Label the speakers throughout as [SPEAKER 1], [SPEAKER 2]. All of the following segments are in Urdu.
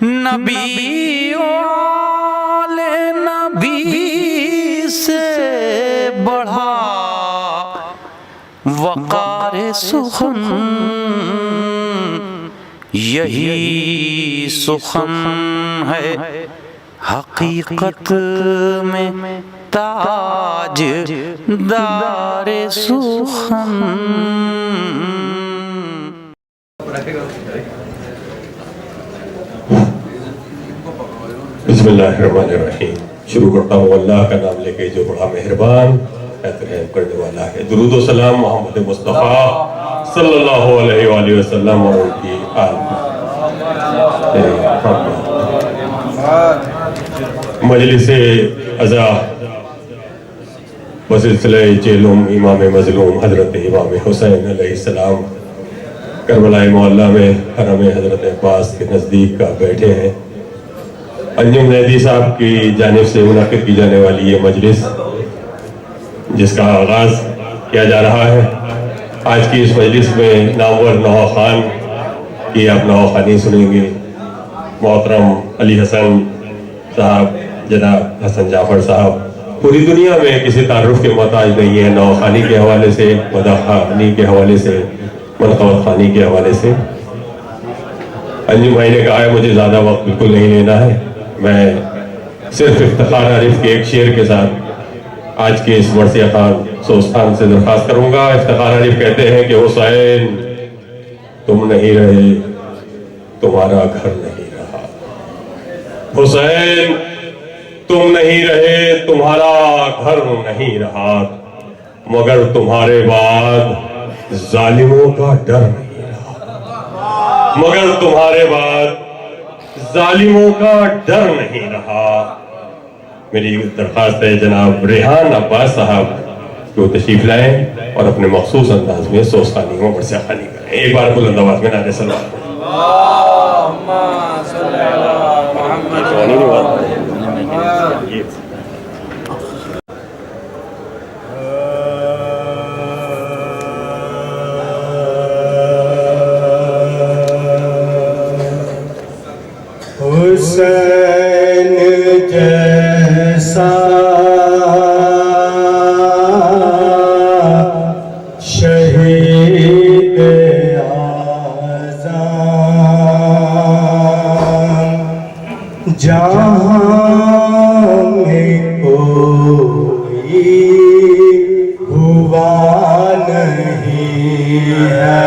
[SPEAKER 1] نبی والے نبی سے بڑھا وقار سخن، یہی سخن ہے حقیقت میں تاج دار سخن۔
[SPEAKER 2] بسم اللہ الرحمن الرحیم۔ شروع کرتا ہوں اللہ کا نام لے کے جو بڑا مہربان رحم کرنے والا ہے۔ درود و سلام محمد مصطفیٰ صلی اللہ علیہ وآلہ وسلم اور ان کی آل مجلس عزا بسلسلہ چیلم امام مظلوم حضرت امام حسین علیہ السلام کربلا معلیٰ میں حرم حضرت عباس کے نزدیک کا بیٹھے ہیں۔ انجم نیدی صاحب کی جانب سے منعقد کی جانے والی یہ مجلس جس کا آغاز کیا جا رہا ہے، آج کی اس مجلس میں نامور نوح خان کی آپ نوح خانی سنیں گے۔ محترم علی حسن صاحب، جناب حسن جعفر صاحب پوری دنیا میں کسی تعارف کے محتاج نہیں ہے، نوح خانی کے حوالے سے، مداح خانی کے حوالے سے، منقبت خانی کے حوالے سے۔ انجم بھائی نے کہا ہے مجھے زیادہ وقت بالکل نہیں لینا ہے، میں صرف افتخار عارف کے ایک شعر کے ساتھ آج کے اس مرثیہ خان سوستان سے درخواست کروں گا۔ افتخار عارف کہتے ہیں کہ حسین تم نہیں رہے تمہارا گھر نہیں رہا، حسین تم نہیں رہے تمہارا گھر نہیں رہا، مگر تمہارے بعد ظالموں کا ڈر نہیں رہا، مگر تمہارے بعد ظالموں کا ڈر نہیں رہا۔ میری درخواست ہے جناب ریحان عباس صاحب جو تشریف لائیں اور اپنے مخصوص انداز میں سوستانی و مرثیہ خوانی کریں۔ ایک بار بلند آواز میں نعرہ صلوات۔
[SPEAKER 3] اللہم صلی علی محمد۔
[SPEAKER 4] حسین جیسا شہید اعظم جہاں میں کوئی ہوا نہیں ہے،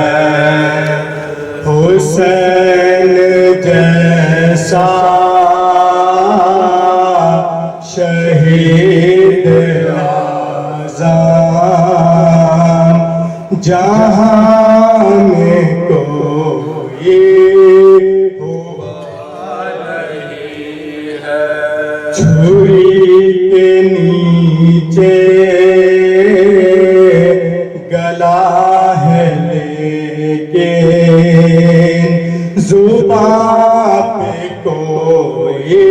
[SPEAKER 4] حسین جیسا شہید اعظم جہاں میں کوئی ہوا نہیں ہے، چھری کے نیچے گلا ہے لیکن زبان پہ کوئی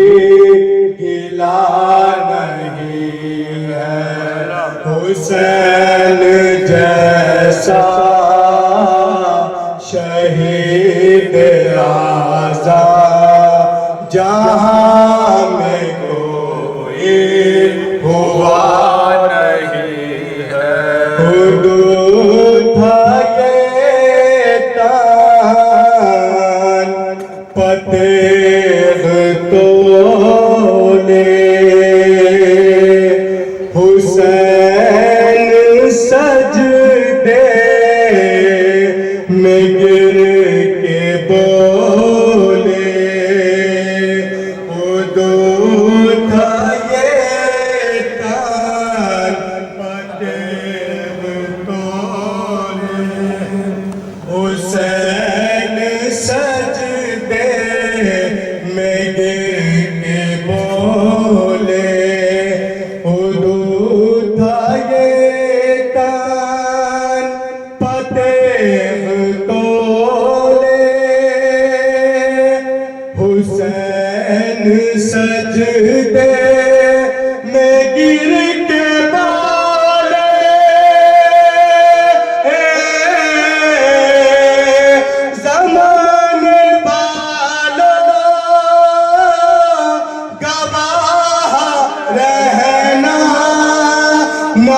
[SPEAKER 4] گلا نہیں ہے، حسین جیسا شہید اعظم جہاں میں کوئی ہوا نہیں ہے، حدود تھا یہ تن فتح تو لے، حسین سجدے میں گر کے بولے، حدود تھا یہ تن فتح تو لے، حسین سجدے میں گر کے بولے، حدود تھا یہ تن فتح تو لے، حسین سجدے میں گر کے بولے، زمان والو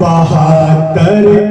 [SPEAKER 4] 72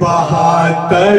[SPEAKER 4] 72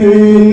[SPEAKER 4] 3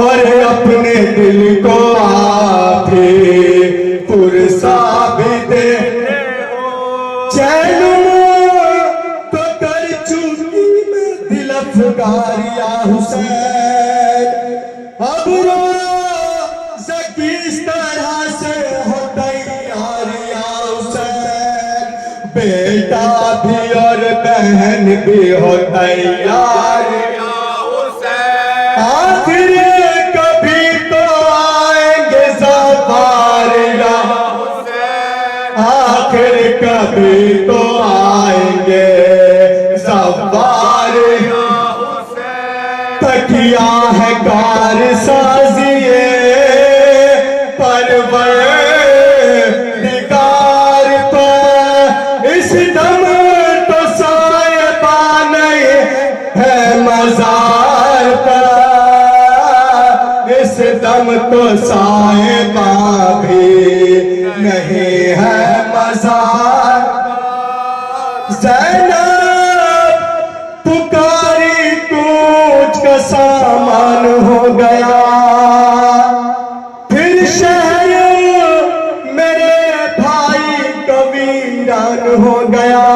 [SPEAKER 4] اور اپنے دل کو آپ ہی پرسا بھی دے چین تو کر چکی میں دل افگار یا حسین اب روزہ کس طرح سے ہو تیار یا حسین بیٹا بھی اور بہن بھی ہو تیار یا حسین آخر کبھی تو آئیں گے زوار یا حسین آخر کبھی تو آئیں گے زوار یا حسین تکیہ ہے کار سازیے پروردگار پر اس دم تو سائبان ہے مزار پر اس دم تو سائبان بھی نہیں ہے مزار زینب پکاری کوچ کا سامان ہو گیا پھر شہر میرے بھائی کا ویران ہو گیا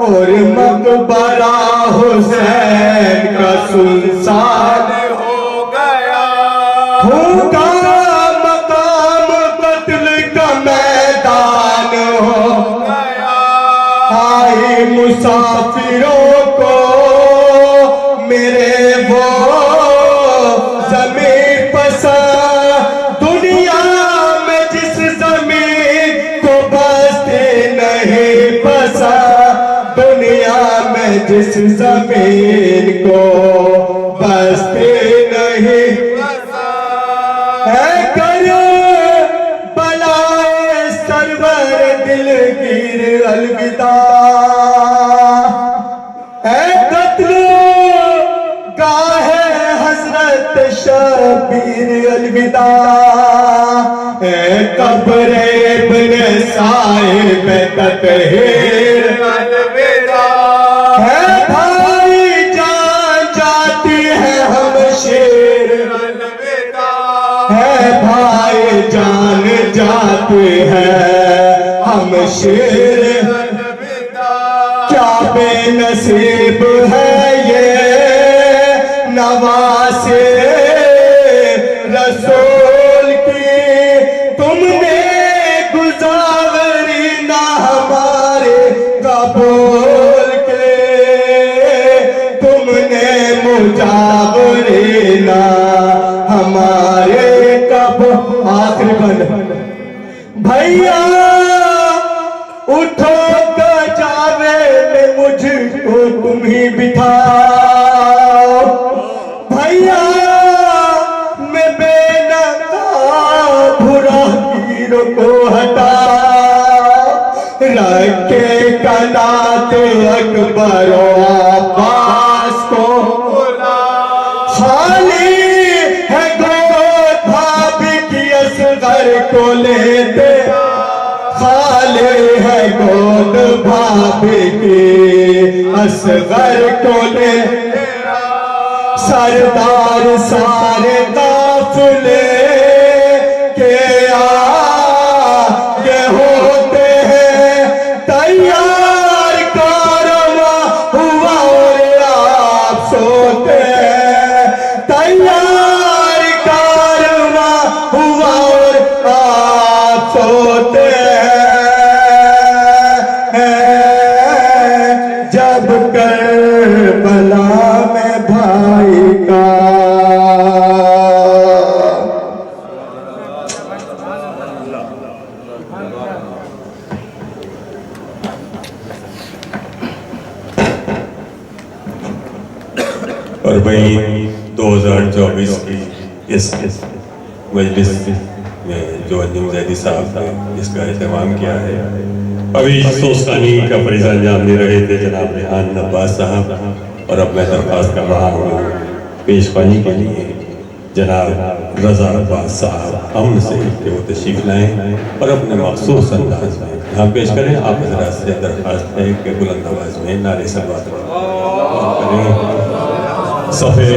[SPEAKER 4] اور مقبرہ حسین کا سنسان ہو گیا ہوگا مقام قتل کا میدان ہو گیا آئی مسافروں کو میرے وہ زمین پسند دنیا میں جس زمین کو بستے نہیں پسند دنیا میں جس زمین کو بستے نہیں اے کرو بلائے سرور دلگیر الوداع اے قتل گاہ حضرت شبیر الوداع اے قبر ابن صاحب تطہیر الوداع اے بھائی جان جاتی ہے ہم شیر الوداع اے بھائی جان جاتی ہے ہم شیر کیا بے نصیب ہے یہ نواسے رسول کی تم نے گزاری نہ ہمارے قبول کے تم نے مجاوری نہ ہمارے قبول آخر بند بھائیا اٹھو گجاوے میں مجھ کو تم ہی بٹھاؤ بھائیا میں بے نقاب راہگیروں کو ہٹاؤ رکھے کنات اکبر و عباس کو خالی ہے گود بھابی کی اصغر کو لیتے خالی ہے گود بھابی کی اصغر کو لیتے سردار سارے قافلے کے آگے ہوتے ہیں تیار کارواں ہوا اور آپ سوتے ہیں تیار کارواں ہوا اور آپ سوتے ہیں جب کربلا میں بھائی کا
[SPEAKER 2] اور بھائی 2024 کی اس مجلس میں جو انجم زیدی صاحب نے اس کا اہتمام کیا ہے ابھی سوستانی کا فریضہ انجام دے رہے تھے جناب ریحان عباس صاحب اور اب میں درخواست کر رہا ہوں پیشوانی کے لیے جناب رضا عباس صاحب امن سے کہ وہ تشریف لائیں اور اپنے مخصوص انداز میں یہاں پیش کریں آپ حضرات سے درخواست ہے کہ بلند آواز میں نعرے صلوات کریں صفحے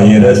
[SPEAKER 2] IRS,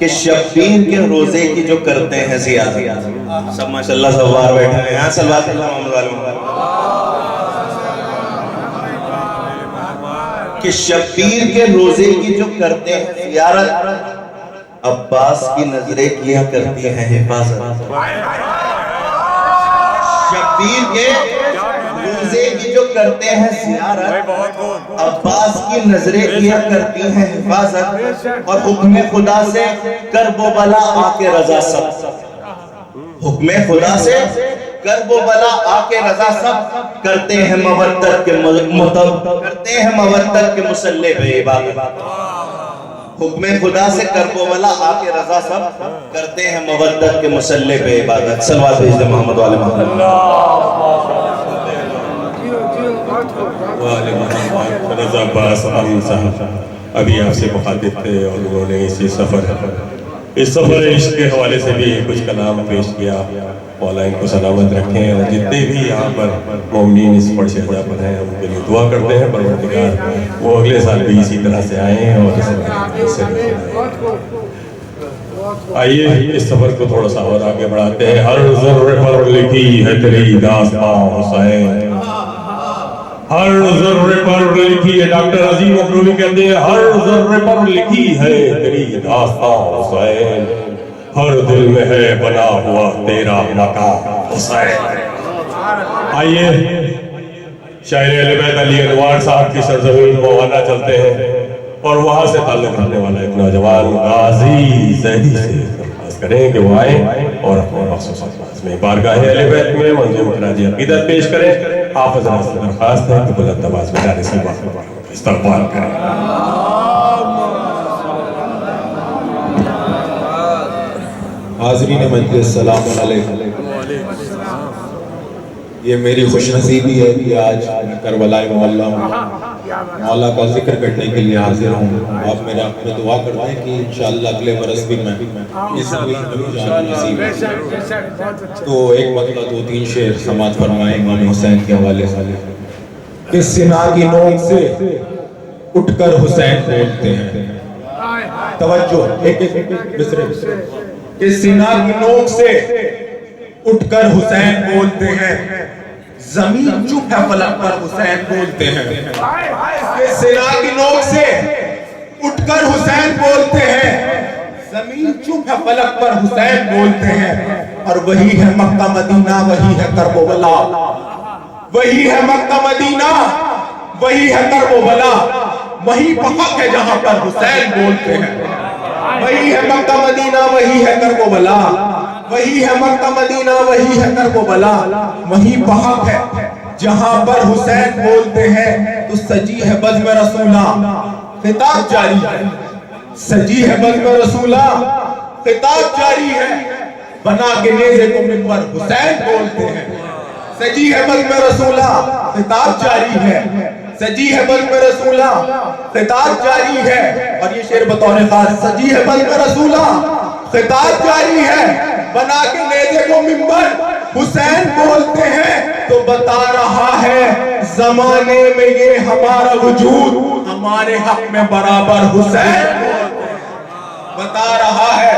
[SPEAKER 3] کہ شبیر کے روزے کی جو کرتے ہیں زیارت، سب ماشاءاللہ سوار بیٹھے ہیں یہاں، صلوات اللہ محمد علیہ کہ شبیر کے روزے کی جو کرتے ہیں زیارت، عباس کی نظریں کیا کرتی ہیں حفاظت۔ شبیر کے روزے کی جو کرتے ہیں زیارت، عباس کی نظریں کیا کرتی ہیں حفاظت، اور حکم خدا سے کرب و بلا آ کے رضا سب، حکم خدا سے کرب و بلا آ کے رضا سب، کرتے ہیں مودت کے مسلح پہ عبادت۔ حکم خدا سے کرب و بلا آ کے رضا سب، کرتے ہیں مودت کے مسلح پہ عبادت۔ صلوات بھیج دیں محمد والے محمد۔
[SPEAKER 2] رضا عباس امین صاحب ابھی آپ سے مخاطب تھے اور انہوں نے اس سفر عشق کے حوالے سے بھی کچھ کلام پیش کیا۔ مولا ان کو سلامت رکھیں، اور جتنے بھی یہاں پر مومنین اس پڑھ شہجہ پر ہیں ان کے لیے دعا کرتے ہیں پروردگار وہ اگلے سال بھی اسی طرح سے آئیں اور آئیے اس سفر کو تھوڑا سا اور آگے بڑھاتے ہیں۔ ہر ذرے پر لکھی ہے تیری داستان حسین، ہر ذرے پر لکھی ہے، ڈاکٹر عظیم مقرومی کہتے ہیں ہر ذرے پر لکھی ہے تیری داستان حسین، ہر دل میں ہے بنا ہوا تیرا مقام حسین۔ آئیے شاعر اہل بیت علی انوار صاحب کی سرزمین موانا چلتے ہیں، اور وہاں سے تعلق رکھنے والا ایک نوجوان غازی زیدی سے درخواست کریں کہ وہ آئیں اور اپنے مخصوص انداز میں بارگاہ اہل بیت میں منظوم خراج عقیدت پیش کریں۔ آپ حضرات سے درخواست ہے کہ بلند آواز میں جانے سے استقبال کریں۔
[SPEAKER 4] حاضرین مجلس السلام علیکم۔ یہ میری خوش نصیبی ہے کہ آج میں کربلا معلیٰ مولا کا ذکر کرنے کے لیے حاضر ہوں۔ آپ میرے آپ میں دعا کرتے ہیں کہ انشاءاللہ اگلے برس بھی میں اس ملک میں جانا نصیب ہے۔ تو ایک مطلب 2-3 شعر سماعت فرمائیں امام حسین کے حوالے سے کہ سنا کی نوک سے اٹھ کر حسین بولتے ہیں، توجہ ایک بسرے کہ سنا کی نوک سے اٹھ کر حسین بولتے ہیں، زمین چپ ہے فلک پر حسین بولتے ہیں۔ کہ سنا کی نوک سے اٹھ کر حسین بولتے ہیں، زمین چپ ہے فلک پر حسین بولتے ہیں، اور وہی ہے مکہ مدینہ وہی ہے کرب و بلا، وہی ہے مکہ مدینہ وہی ہے کرب و بلا، وہی حق ہے جہاں پر حسین بولتے ہیں۔ وہی ہے مکہ مدینہ وہی ہے کرب و بلا، وہی ہے مکہ مدینہ وہی ہے کرب و بلا، وہی حق ہے جہاں پر حسین بولتے ہیں۔ تو سجی ہے بزم رسولہ خطاب جاری ہے، سجی ہے بزم رسولہ خطاب جاری ہے، بنا کے نیزے کو منبر حسین بولتے ہیں۔ سجی ہے بزم رسولہ خطاب جاری ہے، سجی ہے بزم رسولہ خطاب جاری ہے، اور یہ شعر بطور خاص سجی ہے بزم رسولہ خطاب جاری ہے، بنا کے نیزے کو منبر حسین بولتے ہیں۔ تو بتا رہا ہے زمانے میں یہ ہمارا وجود ہمارے حق میں برابر حسین بولتے ہیں۔ بتا رہا ہے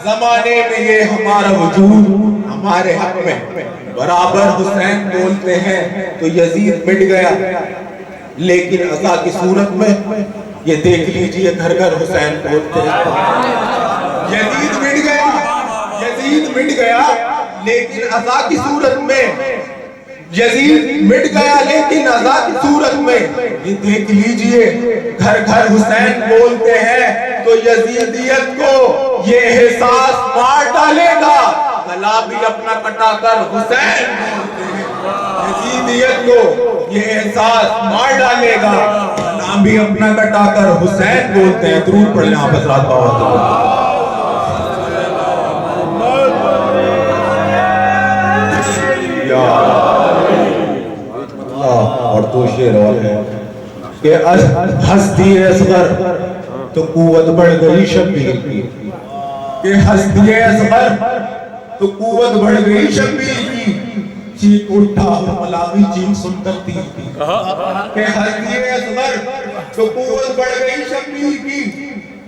[SPEAKER 4] زمانے میں یہ ہمارا وجود ہمارے حق میں برابر حسین بولتے ہیں۔ تو یزید مٹ گیا لیکن عزا کی صورت میں، یہ دیکھ لیجئے گھر گھر حسین بولتے ہیں۔ یزید مٹ گیا، یزید مٹ گیا لیکن عزا کی صورت میں، یزید مٹ گیا لیکن عزا کی صورت میں، یہ دیکھ لیجئے گھر گھر حسین بولتے ہیں۔ تو یزیدیت کو یہ احساس مار ڈالے گا، گلا بھی اپنا کٹا کر حسین بولتے ہیں۔ یزیدیت کو یہ احساس مار ڈالے گا، گلا بھی اپنا کٹا کر حسین بولتے ہیں۔ درود پڑھ لیں آپ حضرات بہت اور تو شعر اور ہے کہ ہستی اصغر تو قوت بڑھ گئی شبیر کی، کہ ہستی اصغر تو قوت بڑھ گئی شبیر کی، چیخ اٹھا ملاوی چیخ سن کر تیر کی، کہ ہستی اصغر تو قوت بڑھ گئی شبیر کی،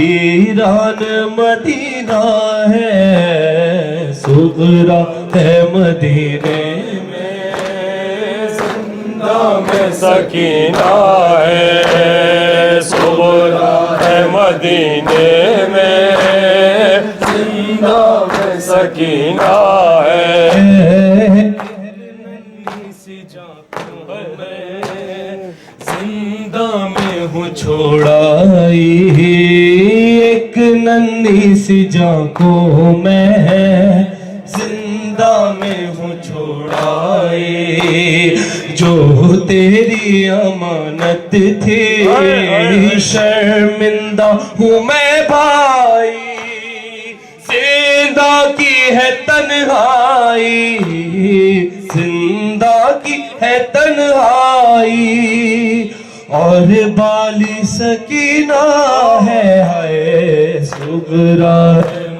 [SPEAKER 5] ویران مدینہ ہے، صغرا ہے مدینے میں، زندہ میں سکینہ ہے، صغرا ہے مدینے میں، زندہ میں سکینہ ہے، زندہ میں ہوں چھوڑائی، ایک ننھی سی جان کو میں زندہ میں ہوں چھوڑائی، جو تیری امانت تھی شرمندہ ہوں میں بھائی، زندہ کی ہے تنہائی، زندہ کی ہے تنہائی، اور بالی سکینہ ہے صغرا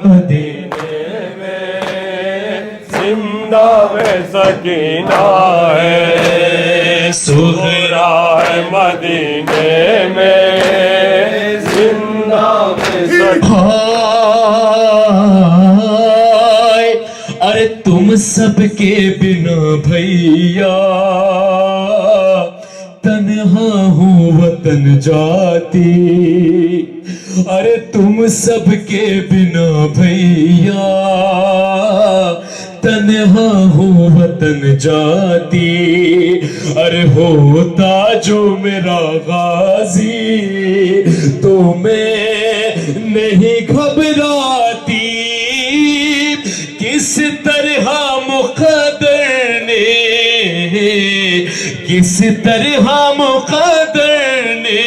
[SPEAKER 5] مدینے میں، زندہ میں سکینہ ہے، صغرا مدینے میں، زندہ میں سکینہ۔ ارے تم سب کے بنا بھیا تنہا ہوں وطن جاتی، ارے تم سب کے بنا بھیا تنہا ہوں وطن جاتی، ارے ہوتا جو میرا غازی تو میں نہیں گھبراتی، کس طرح مقدر نے، کس طرح مقدر نے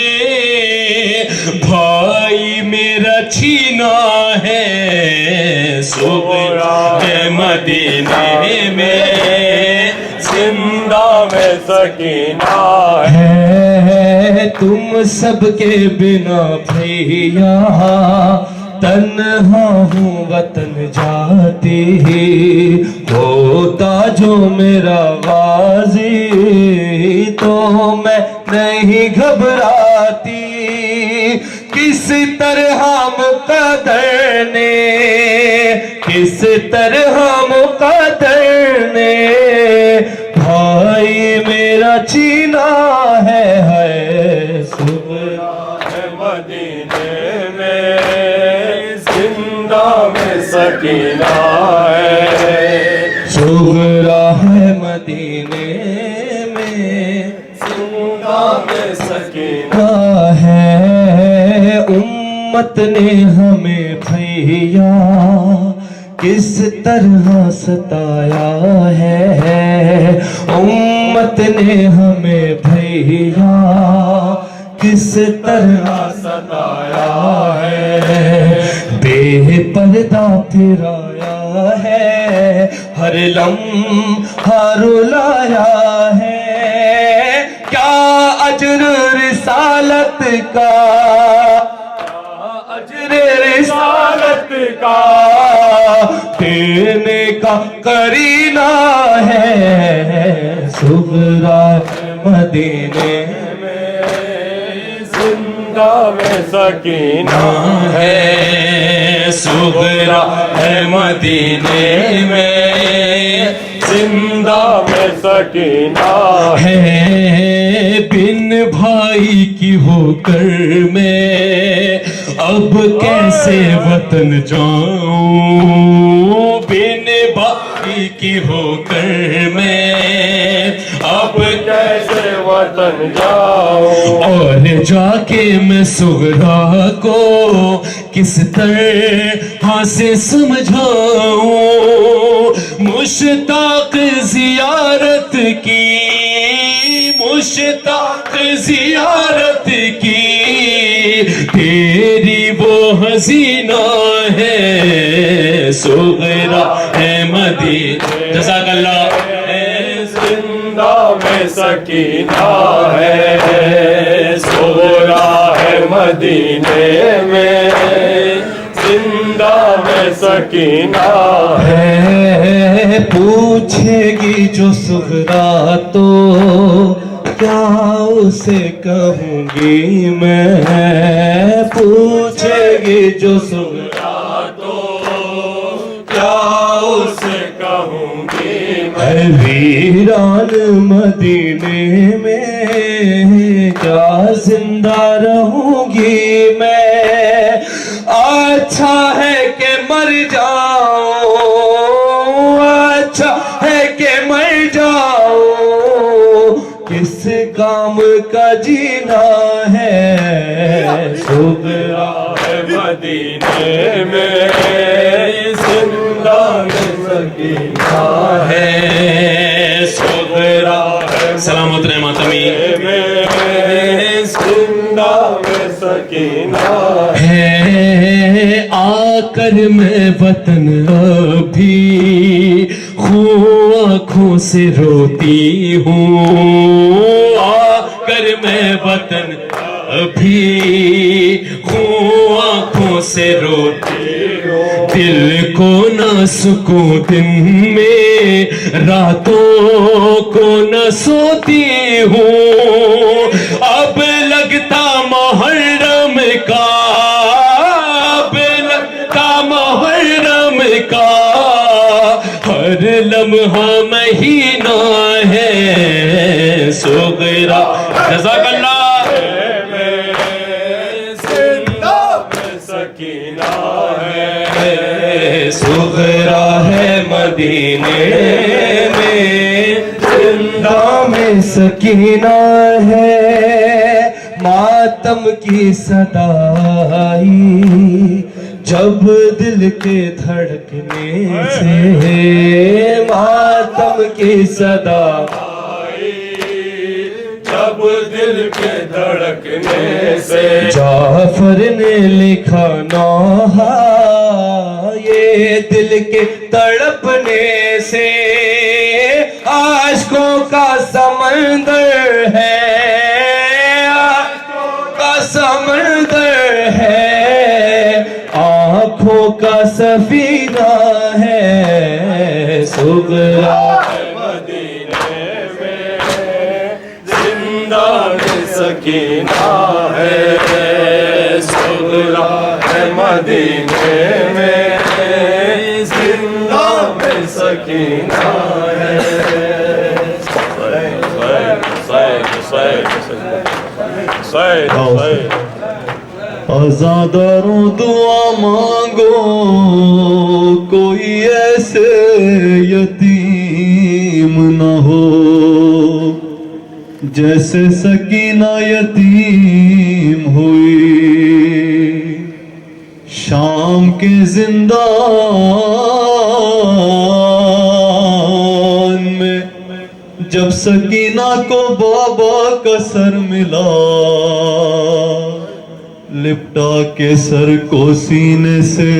[SPEAKER 5] بھائی میرا چھینا ہے، صغرا ہے مدینے میں، زندہ میں سکینہ ہے، تم سب کے بنا بھیا تنہا ہوں وطن جاتی، ہوتا جو میرا غازی تو میں نہیں گھبراتی، کس طرح مقدر نے، کس طرح مقدر نے بھائی میرا چینا ہے صغرا ہے مدینے میں، زندہ میں سکینہ ہے، صغرا ہے مدینے میں، زندہ میں سکینہ ہے، امت نے ہمیں بھیا کس طرح ستایا ہے، امت نے ہمیں بھیا کس طرح ستایا ہے، بے پردہ پھرایا ہے، ہر لمحہ رلایا ہے، کیا اجر رسالت کا، اجر رسالت کا دینے کا کرینہ ہے، صغرا مدینے میں، زندہ میں سکینہ ہے، صغرا ہے مدینے میں، زندہ میں سکینہ ہے، بن بھائی کی ہو کر میں اب کیسے وطن جاؤں، بن بھائی کی ہو کر میں اب کیسے وطن جاؤں، اور جا کے میں صغرا کو کس طرح سے سمجھاؤں، مشتاق زیارت کی، مشتاق زیارت کی، تیری وہ حسینہ ہے، صغرا ہے مدینے، جزاک اللہ، زندہ میں سکینہ ہے، صغرا ہے مدینے میں، زندہ میں سکینہ ہے، پوچھے گی جو صغرا تو کیا اسے کہوں گی میں، پوچھے گی جو سغرا تو کیا اسے کہوں گی میں، ویران مدینے میں کیا زندہ رہوں گی میں، اچھا ہے کہ مر جاؤں، اچھا ہے کہ مر جاؤں، کس کام کا جینا ہے، سغرا ہے مدینے میں، زندہ سکینہ ہے، سغرا ہے سلامت رحمت میں، زندہ سکینہ ہے، آ کر میں وطن ابھی خون آنکھوں سے روتی ہوں، آ کر میں وطن ابھی خون آنکھوں سے روتی ہوں، دل کو نہ سکون دن میں، راتوں کو نہ سوتی ہوں، اب لگتا محرم کا، اب لگتا محرم کا، ہر لمحہ مہینہ ہے، سغرا جزاک اللہ سکینہ ہے، سغرا ہے مدینے میں، زندہ میں سکینہ ہے، ماتم کی صدا آئی جب دل کے دھڑکنے سے، ماتم کی صدا آئی جب دل کے دھڑکنے سے، جعفر نے لکھا نوحہ یہ دل کے تڑپنے سے، عاشقوں کا سمندر ہے، عاشقوں کا سمندر ہے، آنکھوں کا سفینہ ہے، سغرا مدینے میں، زندہ سکینہ ہے، سغرا ہے مدینے میں، زندہ سکینہ ہے، آزاداروں دعا مانگو، کوئی ایسے یتیم نہ ہو جیسے سکینہ یتیم ہوئی شام کے زندان میں، جب سکینہ کو بابا کا سر ملا، لپٹا کے سر کو سینے سے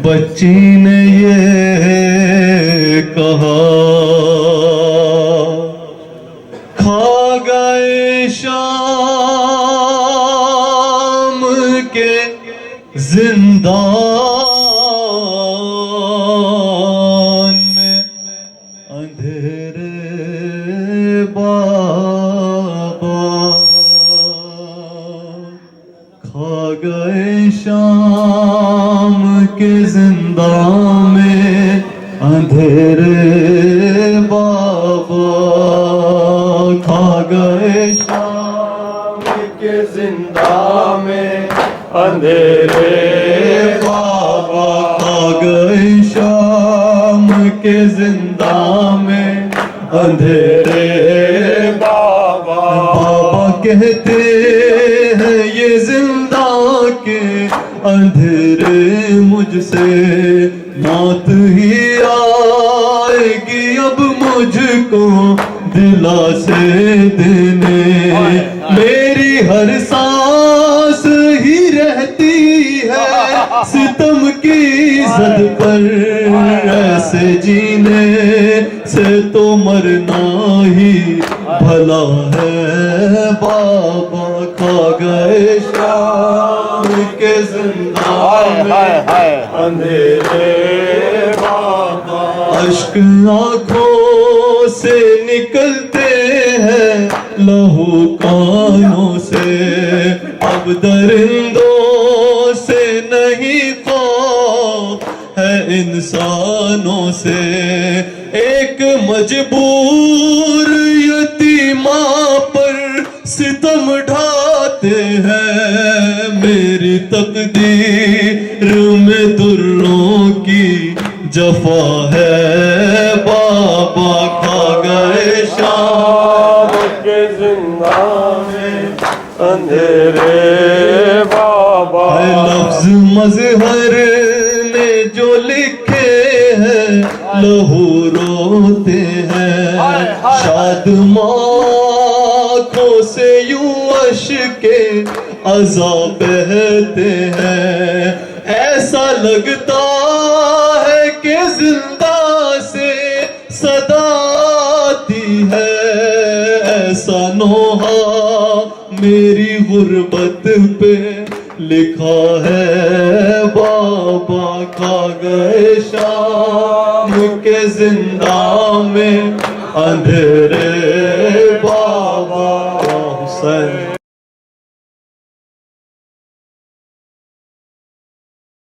[SPEAKER 5] بچی نے یہ کہا، کھا گئے شام کے زندان میں، اندھیرے بابا کھا گئے شام کے زندان میں، اندھیرے بابا کھا گئے شام کے زندان میں، اندھیرے بابا کھا گئے شام کے زندان میں، اندھیرے بابا بابا کہتے ہیں یہ زندان کے اندھیرے مجھ سے موت ہی آئے گی اب مجھ کو دلاسے دینے، میری ہر سانس ہی رہتی ہے ستم کی زد پر، ایسے جینے سے تو مرنا ہی بھلا ہے، بابا کھا گئے شام کے زندان میں، اندھیرے بابا اشک آنکھوں سے نکلتے
[SPEAKER 6] لہو کانوں سے، اب درندوں سے نہیں خوف ہے انسانوں سے، ایک مجبور یتیمہ پر ستم ڈھاتے ہیں، میری تقدیر میں دروں کی جفا ہے، بابا کھا گئے شام کے زندان میں اندھیرے بابا، لفظ مظہر نے جو لکھے ہیں لہو روتے ہیں، شادماں آنکھوں سے یوں اشکے عذاب بہتے ہیں، ایسا لگتا ہے کہ زندہ سے صدا آتی ہے، ایسا نوحہ میری غربت پہ لکھا ہے، بابا کھا گئے شام کے زندہ میں اندھیرے